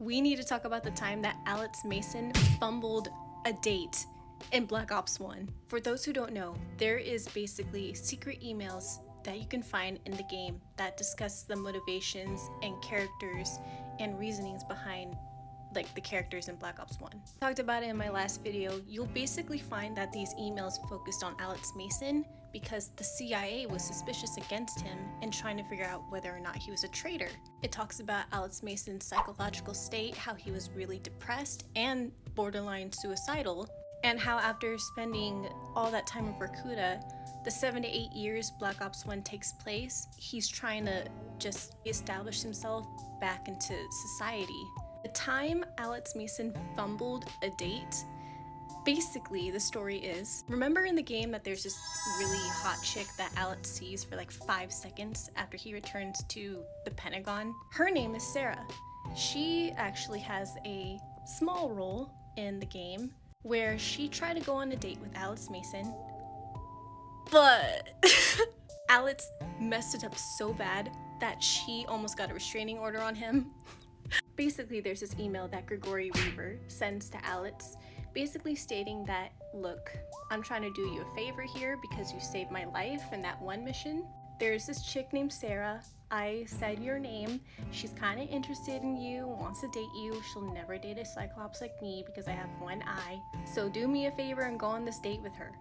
we need to talk about the time that Alex Mason fumbled a date in Black Ops 1. For those who don't know, there is basically secret emails that you can find in the game that discuss the motivations and characters and reasonings behind the characters in Black Ops 1. Talked about it in my last video. You'll basically find that these emails focused on Alex Mason because the CIA was suspicious against him and trying to figure out whether or not he was a traitor. It talks about Alex Mason's psychological state, how he was really depressed and borderline suicidal, and how after spending all that time in Vorkuta, the 7 to 8 years Black Ops 1 takes place, he's trying to just establish himself back into society. The time Alex Mason fumbled a date, basically the story is, remember in the game that there's this really hot chick that Alex sees for like 5 seconds after he returns to the Pentagon? Her name is Sarah. She actually has a small role in the game where she tried to go on a date with Alex Mason, but Alex messed it up so bad that she almost got a restraining order on him. Basically, there's this email that Gregory Weaver sends to Alex, basically stating that, look, I'm trying to do you a favor here because you saved my life in that one mission. There's this chick named Sarah. I said your name. She's kind of interested in you, wants to date you. She'll never date a Cyclops like me because I have one eye. So do me a favor and go on this date with her.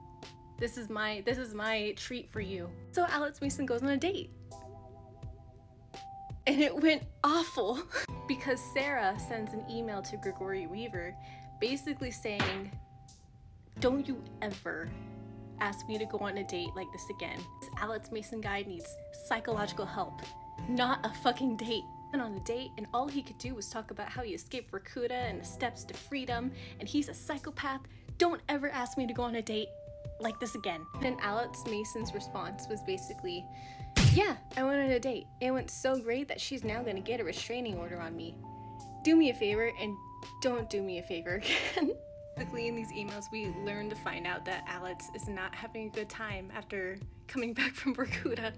This is my treat for you. So Alex Mason goes on a date. And it went awful because Sarah sends an email to Gregory Weaver basically saying, don't you ever ask me to go on a date like this again. This Alex Mason guy needs psychological help, not a fucking date. And on a date, and all he could do was talk about how he escaped Vorkuta and the steps to freedom, and he's a psychopath. Don't ever ask me to go on a date like this again. And Alex Mason's response was basically, yeah, I went on a date. It went so great that she's now gonna get a restraining order on me. Do me a favor and don't do me a favor again. Basically, in these emails, we learn to find out that Alex is not having a good time after coming back from Vorkuta,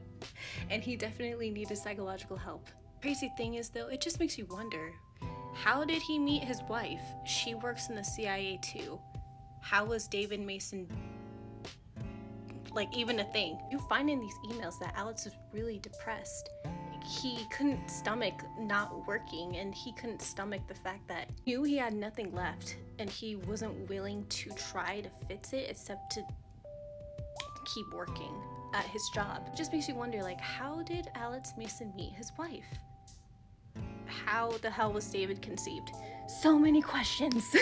and he definitely needed psychological help. Crazy thing is though, it just makes you wonder, how did he meet his wife? She works in the CIA too. How was David Mason even a thing? You find in these emails that Alex was really depressed. He couldn't stomach not working, and he couldn't stomach the fact that he knew he had nothing left and he wasn't willing to try to fix it except to keep working at his job. It just makes you wonder, how did Alex Mason meet his wife? How the hell was David conceived? So many questions.